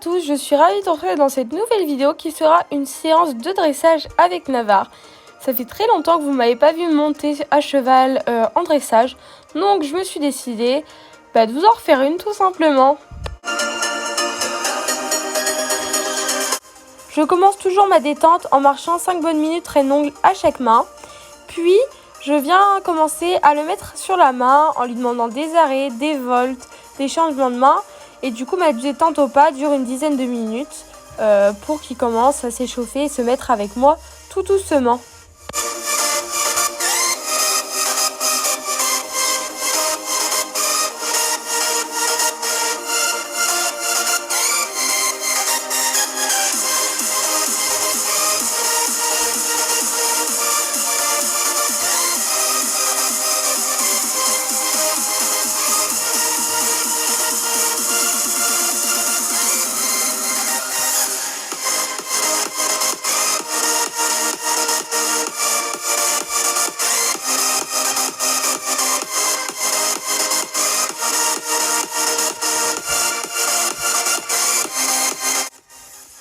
tous, je suis ravie de vous retrouver dans cette nouvelle vidéo qui sera une séance de dressage avec Navarre. Ça fait très longtemps que vous ne m'avez pas vu monter à cheval en dressage, donc je me suis décidée de vous en refaire une tout simplement. Je commence toujours ma détente en marchant 5 bonnes minutes traîne ongle à chaque main, puis je viens commencer à le mettre sur la main en lui demandant des arrêts, des volts, des changements de main. Et du coup, ma détente au pas dure une dizaine de minutes pour qu'il commence à s'échauffer et se mettre avec moi tout doucement.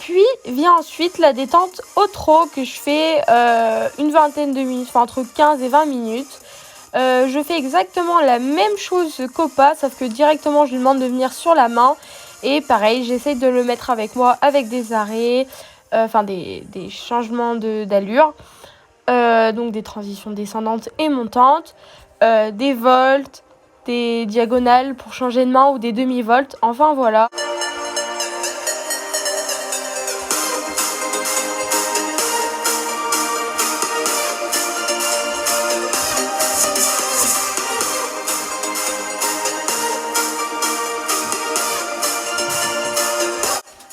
Puis vient ensuite la détente au trot que je fais une vingtaine de minutes, enfin entre 15 et 20 minutes. Je fais exactement la même chose qu'au pas, sauf que directement je lui demande de venir sur la main. Et pareil, j'essaye de le mettre avec moi avec des arrêts, des changements d'allure, donc des transitions descendantes et montantes, des volts, des diagonales pour changer de main ou des demi-volts, enfin voilà.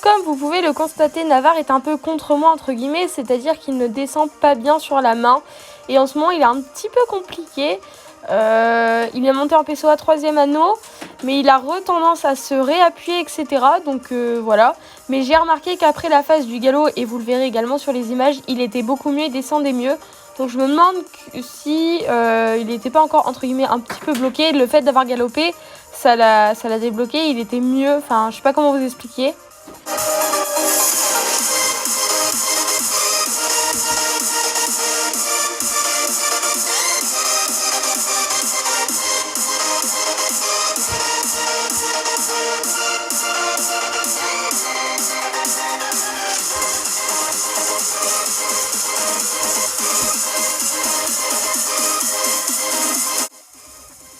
Comme vous pouvez le constater, Navarre est un peu contre moi entre guillemets, c'est-à-dire qu'il ne descend pas bien sur la main. Et en ce moment, il est un petit peu compliqué. Il est monté en PSOA 3e anneau, mais il a tendance à se réappuyer, etc. Donc voilà. Mais j'ai remarqué qu'après la phase du galop, et vous le verrez également sur les images, il était beaucoup mieux, il descendait mieux. Donc je me demande si il n'était pas encore entre guillemets un petit peu bloqué. Le fait d'avoir galopé, ça l'a débloqué, il était mieux. Enfin, je sais pas comment vous expliquer.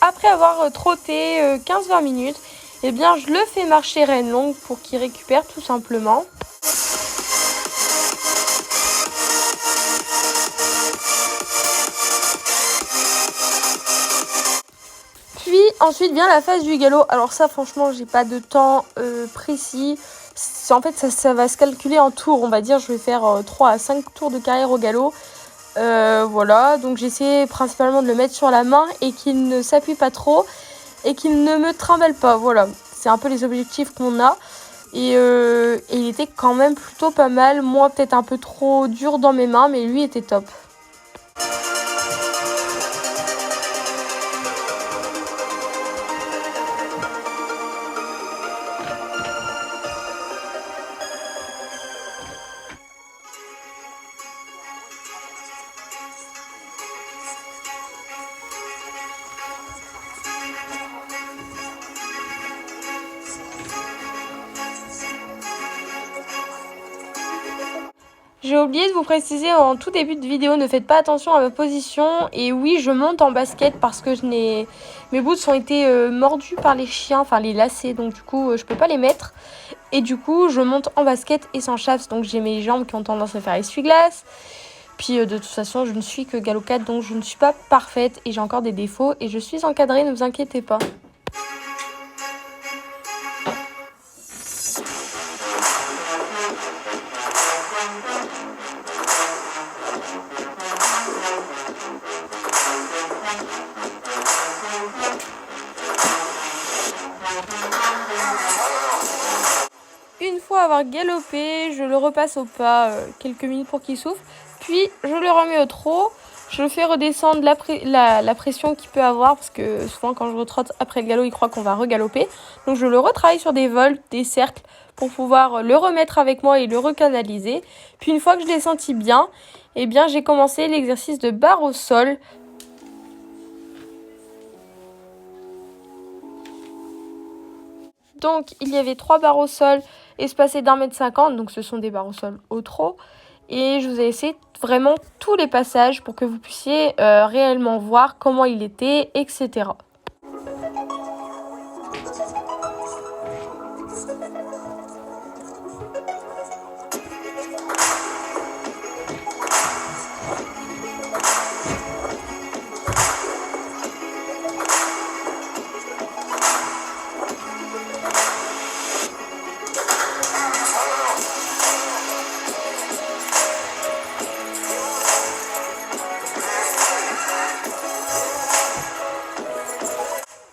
Après avoir trotté 15-20 minutes, eh bien je le fais marcher reine longue pour qu'il récupère tout simplement. Puis ensuite vient la phase du galop. Alors ça franchement j'ai pas de temps précis. En fait ça va se calculer en tours, on va dire. Je vais faire 3 à 5 tours de carrière au galop. Voilà, donc j'essaie principalement de le mettre sur la main et qu'il ne s'appuie pas trop et qu'il ne me trimballe pas. Voilà, c'est un peu les objectifs qu'on a. Et il était quand même plutôt pas mal. Moi peut-être un peu trop dur dans mes mains, mais lui était top. J'ai oublié de vous préciser en tout début de vidéo, ne faites pas attention à ma position. Et oui, je monte en basket parce que mes boots ont été mordus par les chiens, enfin les lacets. Donc du coup, je peux pas les mettre. Et du coup, je monte en basket et sans chaps. Donc j'ai mes jambes qui ont tendance à faire essuie-glace. Puis de toute façon, je ne suis que galop 4, donc je ne suis pas parfaite. Et j'ai encore des défauts. Et je suis encadrée, ne vous inquiétez pas. Une fois avoir galopé, je le repasse au pas quelques minutes pour qu'il souffle. Puis je le remets au trot. Je fais redescendre la pression qu'il peut avoir parce que souvent quand je retrotte après le galop, il croit qu'on va regaloper. Donc je le retravaille sur des vols, des cercles pour pouvoir le remettre avec moi et le recanaliser. Puis une fois que je l'ai senti bien, eh bien j'ai commencé l'exercice de barre au sol. Donc il y avait 3 barres au sol espacées d'1,50 m, donc ce sont des barres au sol au trot. Et je vous ai laissé vraiment tous les passages pour que vous puissiez réellement voir comment il était, etc.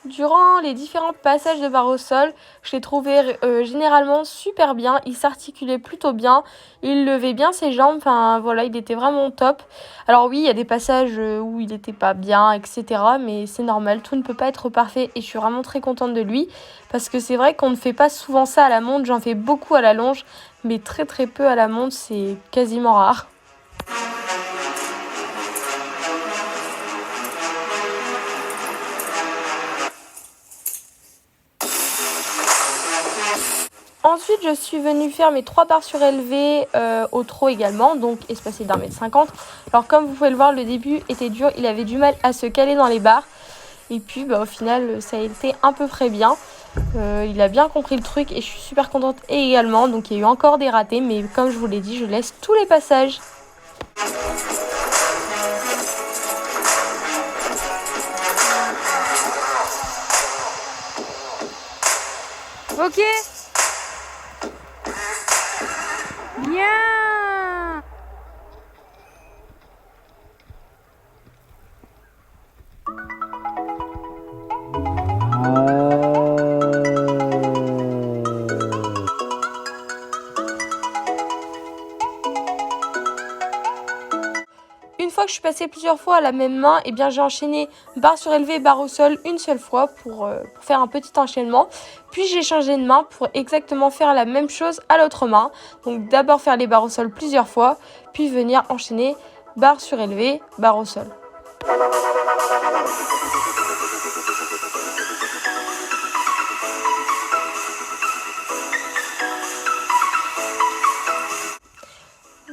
Durant les différents passages de barre au sol, je l'ai trouvé généralement super bien. Il s'articulait plutôt bien, il levait bien ses jambes, enfin voilà, il était vraiment top. Alors oui, il y a des passages où il n'était pas bien, etc. Mais c'est normal, tout ne peut pas être parfait et je suis vraiment très contente de lui. Parce que c'est vrai qu'on ne fait pas souvent ça à la monte, j'en fais beaucoup à la longe, mais très très peu à la monte, c'est quasiment rare. Ensuite, je suis venue faire mes 3 barres surélevées au trot également, donc espacées d'1,50 m. Alors comme vous pouvez le voir, le début était dur, il avait du mal à se caler dans les barres. Et puis au final, ça a été à peu près bien. Il a bien compris le truc et je suis super contente également. Donc il y a eu encore des ratés, mais comme je vous l'ai dit, je laisse tous les passages. Ok. Bien. Une fois que je suis passée plusieurs fois à la même main, eh bien j'ai enchaîné barre surélevée, barre au sol une seule fois pour faire un petit enchaînement. Puis j'ai changé de main pour exactement faire la même chose à l'autre main. Donc d'abord faire les barres au sol plusieurs fois, puis venir enchaîner barre surélevée, barre au sol.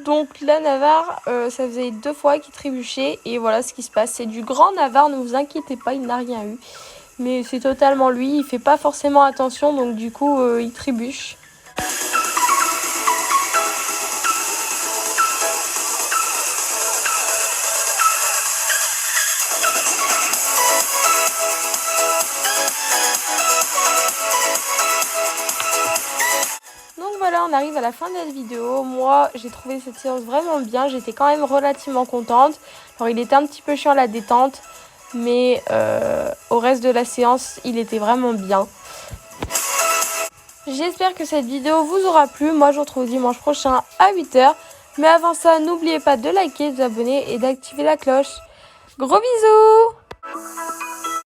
Donc la Navarre, ça faisait 2 fois qu'il trébuchait et voilà ce qui se passe. C'est du grand Navarre, ne vous inquiétez pas, il n'a rien eu. Mais c'est totalement lui, il fait pas forcément attention donc du coup il trébuche. Donc voilà, on arrive à la fin de la vidéo. Moi, j'ai trouvé cette séance vraiment bien. J'étais quand même relativement contente. Alors, il était un petit peu chiant à la détente, mais au reste de la séance, il était vraiment bien. J'espère que cette vidéo vous aura plu. Moi, je vous retrouve dimanche prochain à 8 h. Mais avant ça, n'oubliez pas de liker, de vous abonner et d'activer la cloche. Gros bisous!